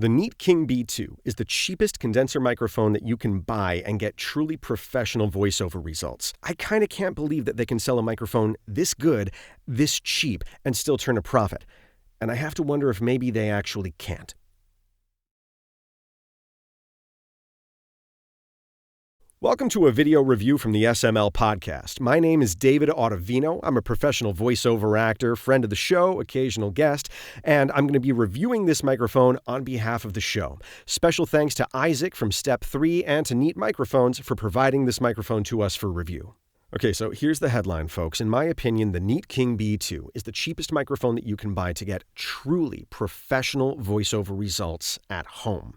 The Neat King B2 is the cheapest condenser microphone that you can buy and get truly professional voiceover results. I kind of can't believe that they can sell a microphone this good, this cheap, and still turn a profit. And I have to wonder if maybe they actually can't. Welcome to a video review from the SML podcast. My name is David Autovino. I'm a professional voiceover actor, friend of the show, occasional guest, and I'm going to be reviewing this microphone on behalf of the show. Special thanks to Isaac from Step 3 and to Neat Microphones for providing this microphone to us for review. Okay, so here's the headline, folks. In my opinion, the Neat King B2 is the cheapest microphone that you can buy to get truly professional voiceover results at home.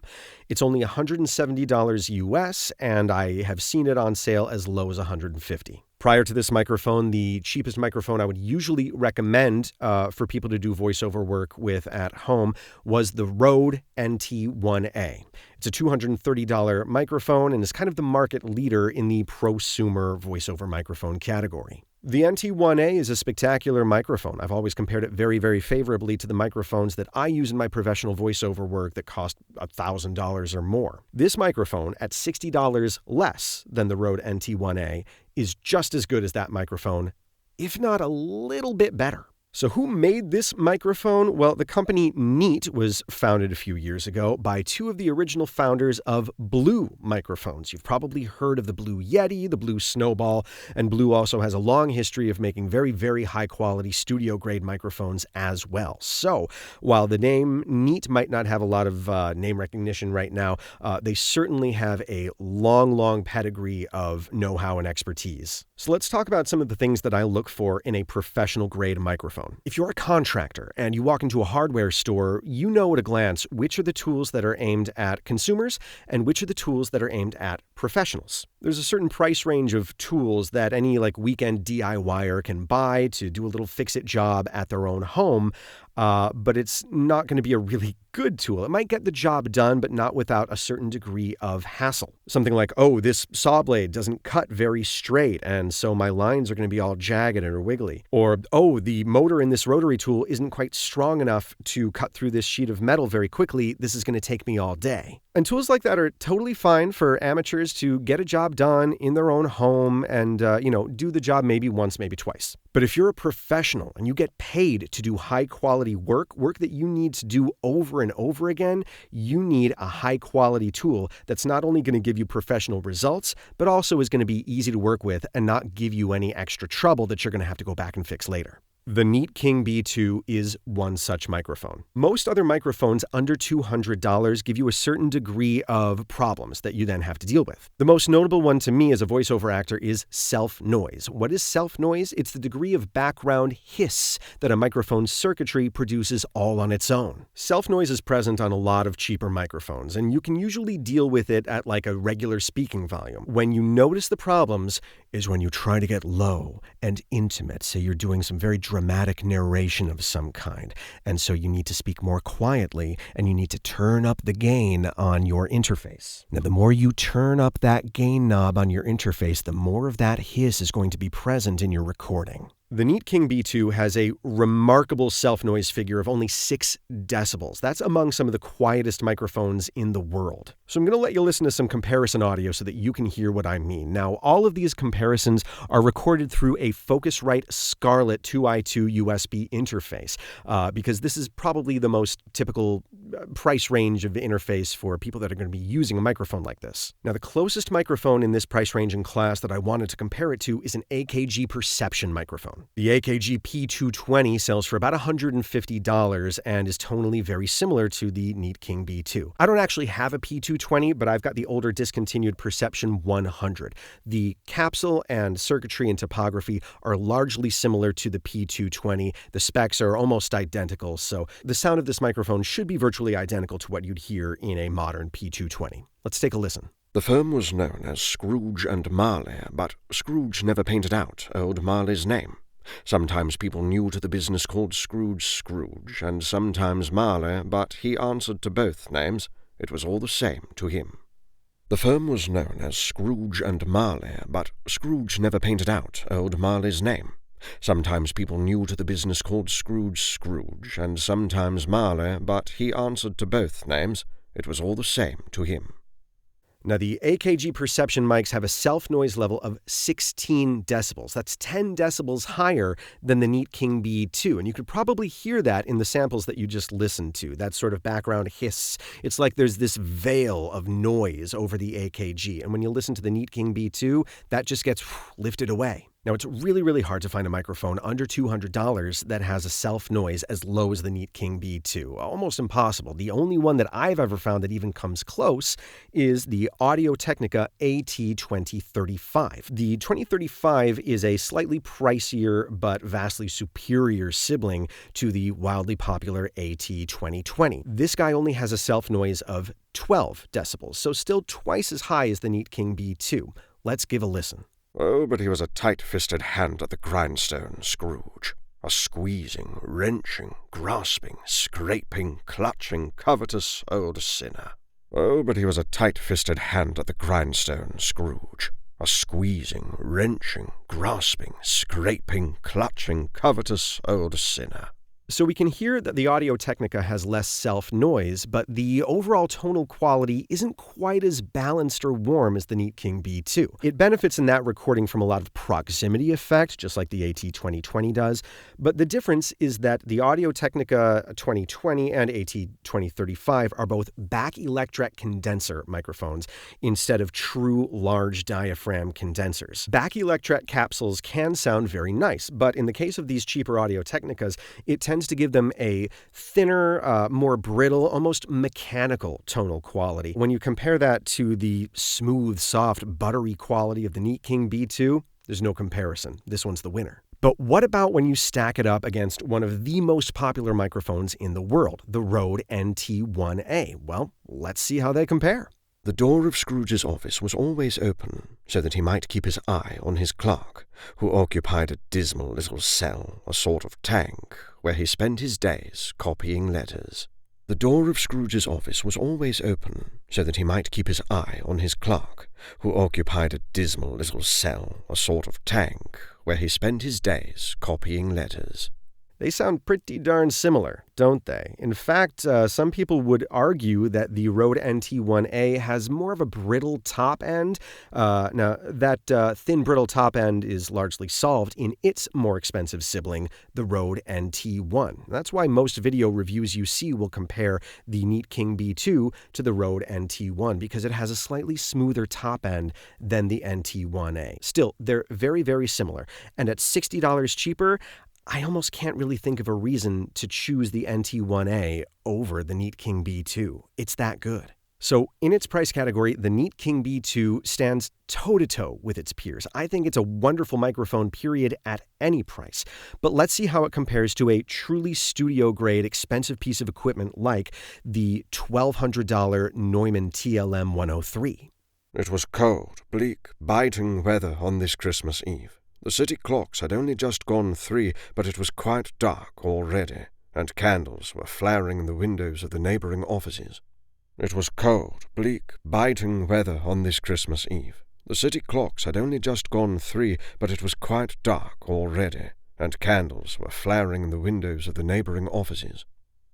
It's only $170 US, and I have seen it on sale as low as $150. Prior to this microphone, the cheapest microphone I would usually recommend for people to do voiceover work with at home was the Rode NT1A. It's a $230 microphone and is kind of the market leader in the prosumer voiceover microphone category. The NT1A is a spectacular microphone. I've always compared it very, very favorably to the microphones that I use in my professional voiceover work that cost $1,000 or more. This microphone, at $60 less than the Rode NT1A, is just as good as that microphone, if not a little bit better. So who made this microphone? Well, the company Neat was founded a few years ago by two of the original founders of Blue microphones. You've probably heard of the Blue Yeti, the Blue Snowball, and Blue also has a long history of making very, very high-quality studio-grade microphones as well. So while the name Neat might not have a lot of name recognition right now, they certainly have a long, long pedigree of know-how and expertise. So let's talk about some of the things that I look for in a professional-grade microphone. If you're a contractor and you walk into a hardware store, you know at a glance which are the tools that are aimed at consumers and which are the tools that are aimed at professionals. There's a certain price range of tools that any weekend DIYer can buy to do a little fix-it job at their own home, but it's not going to be a really good tool. It might get the job done, but not without a certain degree of hassle. Something like, oh, this saw blade doesn't cut very straight, and so my lines are going to be all jagged or wiggly. Or, oh, the motor in this rotary tool isn't quite strong enough to cut through this sheet of metal very quickly. This is going to take me all day. And tools like that are totally fine for amateurs to get a job done in their own home and, do the job maybe once, maybe twice. But if you're a professional and you get paid to do high-quality work that you need to do over and over again, you need a high-quality tool that's not only going to give you professional results, but also is going to be easy to work with and not give you any extra trouble that you're going to have to go back and fix later. The Neat King B2 is one such microphone. Most other microphones under $200 give you a certain degree of problems that you then have to deal with. The most notable one to me as a voiceover actor is self-noise. What is self-noise? It's the degree of background hiss that a microphone's circuitry produces all on its own. Self-noise is present on a lot of cheaper microphones, and you can usually deal with it at a regular speaking volume. When you notice the problems is when you try to get low and intimate. Say you're doing some very dramatic narration of some kind, and so you need to speak more quietly and you need to turn up the gain on your interface. Now, the more you turn up that gain knob on your interface, the more of that hiss is going to be present in your recording. The Neat King B2 has a remarkable self-noise figure of only 6 decibels. That's among some of the quietest microphones in the world. So I'm going to let you listen to some comparison audio so that you can hear what I mean. Now, all of these comparisons are recorded through a Focusrite Scarlett 2i2 USB interface, because this is probably the most typical price range of interface for people that are going to be using a microphone like this. Now, the closest microphone in this price range and class that I wanted to compare it to is an AKG Perception microphone. The AKG P220 sells for about $150 and is tonally very similar to the Neat King B2. I don't actually have a P220, but I've got the older discontinued Perception 100. The capsule and circuitry and topography are largely similar to the P220. The specs are almost identical, so the sound of this microphone should be virtually identical to what you'd hear in a modern P220. Let's take a listen. The firm was known as Scrooge and Marley, but Scrooge never painted out old Marley's name. Sometimes people new to the business called Scrooge, and sometimes Marley, but he answered to both names. It was all the same to him. The firm was known as Scrooge and Marley, but Scrooge never painted out old Marley's name. Sometimes people new to the business called Scrooge, and sometimes Marley, but he answered to both names. It was all the same to him. Now, the AKG Perception mics have a self-noise level of 16 decibels. That's 10 decibels higher than the Neat King B2, and you could probably hear that in the samples that you just listened to, that sort of background hiss. It's like there's this veil of noise over the AKG, and when you listen to the Neat King B2, that just gets lifted away. Now, it's really, really hard to find a microphone under $200 that has a self-noise as low as the Neat King B2. Almost impossible. The only one that I've ever found that even comes close is the Audio-Technica AT2035. The 2035 is a slightly pricier but vastly superior sibling to the wildly popular AT2020. This guy only has a self-noise of 12 decibels, so still twice as high as the Neat King B2. Let's give a listen. Oh, but he was a tight-fisted hand at the grindstone, Scrooge. A squeezing, wrenching, grasping, scraping, clutching, covetous old sinner. Oh, but he was a tight-fisted hand at the grindstone, Scrooge. A squeezing, wrenching, grasping, scraping, clutching, covetous old sinner. So we can hear that the Audio-Technica has less self-noise, but the overall tonal quality isn't quite as balanced or warm as the Neat King B2. It benefits in that recording from a lot of proximity effect, just like the AT2020 does, but the difference is that the Audio-Technica 2020 and AT2035 are both back electret condenser microphones instead of true large diaphragm condensers. Back electret capsules can sound very nice, but in the case of these cheaper Audio-Technicas, it tends to give them a thinner, more brittle, almost mechanical tonal quality. When you compare that to the smooth, soft, buttery quality of the Neat King B2, there's no comparison. This one's the winner. But what about when you stack it up against one of the most popular microphones in the world, the Rode NT1A? Well, let's see how they compare. The door of Scrooge's office was always open, so that he might keep his eye on his clerk, who occupied a dismal little cell, a sort of tank, where he spent his days copying letters. The door of Scrooge's office was always open, so that he might keep his eye on his clerk, who occupied a dismal little cell, a sort of tank, where he spent his days copying letters. They sound pretty darn similar, don't they? In fact, some people would argue that the Rode NT1A has more of a brittle top end. Now, that thin, brittle top end is largely solved in its more expensive sibling, the Rode NT1. That's why most video reviews you see will compare the Neat King B2 to the Rode NT1, because it has a slightly smoother top end than the NT1A. Still, they're very, very similar. And at $60 cheaper, I almost can't really think of a reason to choose the NT1A over the Neat King B2. It's that good. So in its price category, the Neat King B2 stands toe-to-toe with its peers. I think it's a wonderful microphone, period, at any price. But let's see how it compares to a truly studio-grade, expensive piece of equipment like the $1,200 Neumann TLM 103. It was cold, bleak, biting weather on this Christmas Eve. The city clocks had only just gone 3, but it was quite dark already, and candles were flaring in the windows of the neighboring offices. It was cold, bleak, biting weather on this Christmas Eve. The city clocks had only just gone 3, but it was quite dark already, and candles were flaring in the windows of the neighboring offices.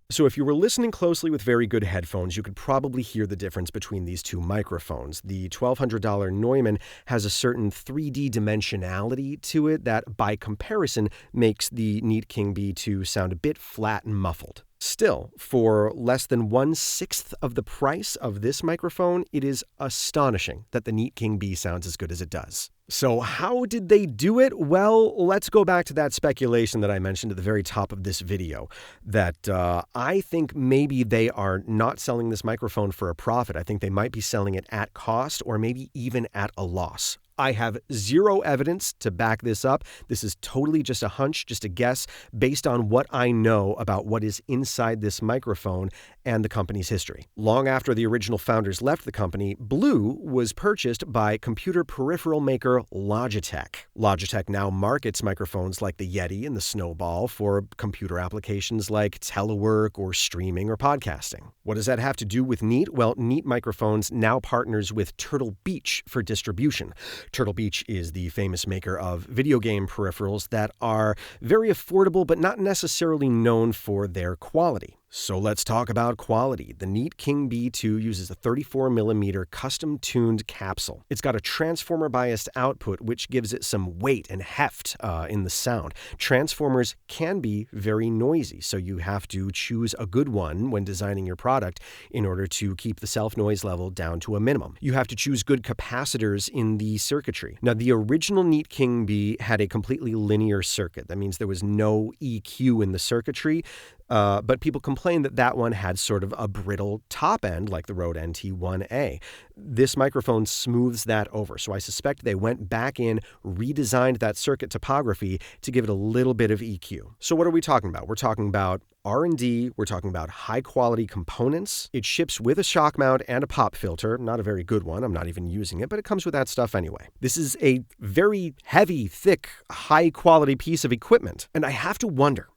So if you were listening closely with very good headphones, you could probably hear the difference between these two microphones. The $1,200 Neumann has a certain 3D dimensionality to it that, by comparison, makes the Neat King B2 sound a bit flat and muffled. Still, for less than 1/6 of the price of this microphone, it is astonishing that the Neat King B sounds as good as it does. So how did they do it? Well, let's go back to that speculation that I mentioned at the very top of this video, that I think maybe they are not selling this microphone for a profit. I think they might be selling it at cost or maybe even at a loss. I have zero evidence to back this up. This is totally just a hunch, just a guess, based on what I know about what is inside this microphone and the company's history. Long after the original founders left the company, Blue was purchased by computer peripheral maker Logitech. Logitech now markets microphones like the Yeti and the Snowball for computer applications like telework or streaming or podcasting. What does that have to do with Neat? Well, Neat Microphones now partners with Turtle Beach for distribution. Turtle Beach is the famous maker of video game peripherals that are very affordable but not necessarily known for their quality. So let's talk about quality. The Neat King B2 uses a 34mm custom-tuned capsule. It's got a transformer-biased output, which gives it some weight and heft in the sound. Transformers can be very noisy, so you have to choose a good one when designing your product in order to keep the self-noise level down to a minimum. You have to choose good capacitors in the circuitry. Now, the original Neat King B had a completely linear circuit. That means there was no EQ in the circuitry. But people complained that that one had sort of a brittle top end like the Rode NT1A. This microphone smooths that over, so I suspect they went back in, redesigned that circuit topography to give it a little bit of EQ. So what are we talking about? We're talking about R&D, we're talking about high-quality components. It ships with a shock mount and a pop filter, not a very good one, I'm not even using it, but it comes with that stuff anyway. This is a very heavy, thick, high-quality piece of equipment, and I have to wonder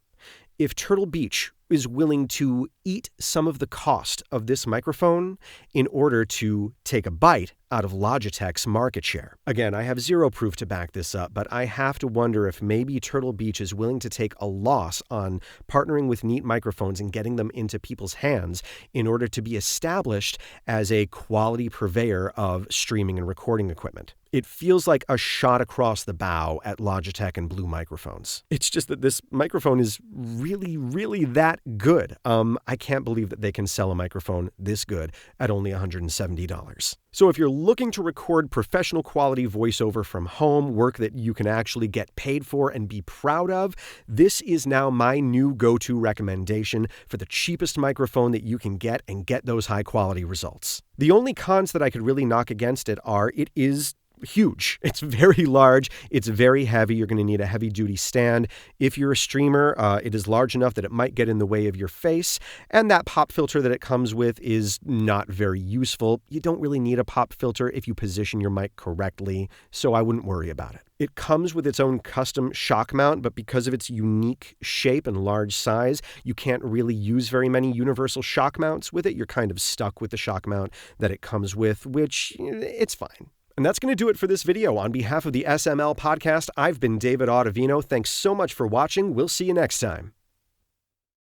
if Turtle Beach is willing to eat some of the cost of this microphone in order to take a bite out of Logitech's market share. Again, I have zero proof to back this up, but I have to wonder if maybe Turtle Beach is willing to take a loss on partnering with Neat Microphones and getting them into people's hands in order to be established as a quality purveyor of streaming and recording equipment. It feels like a shot across the bow at Logitech and Blue Microphones. It's just that this microphone is really, really that good. I can't believe that they can sell a microphone this good at only $170. So if you're looking to record professional quality voiceover from home, work that you can actually get paid for and be proud of, this is now my new go-to recommendation for the cheapest microphone that you can get and get those high-quality results. The only cons that I could really knock against it are it is huge. It's very large. It's very heavy. You're going to need a heavy-duty stand. If you're a streamer, it is large enough that it might get in the way of your face. And that pop filter that it comes with is not very useful. You don't really need a pop filter if you position your mic correctly, so I wouldn't worry about it. It comes with its own custom shock mount, but because of its unique shape and large size, you can't really use very many universal shock mounts with it. You're kind of stuck with the shock mount that it comes with, which it's fine. And that's going to do it for this video. On behalf of the SML podcast, I've been David Autovino. Thanks so much for watching. We'll see you next time.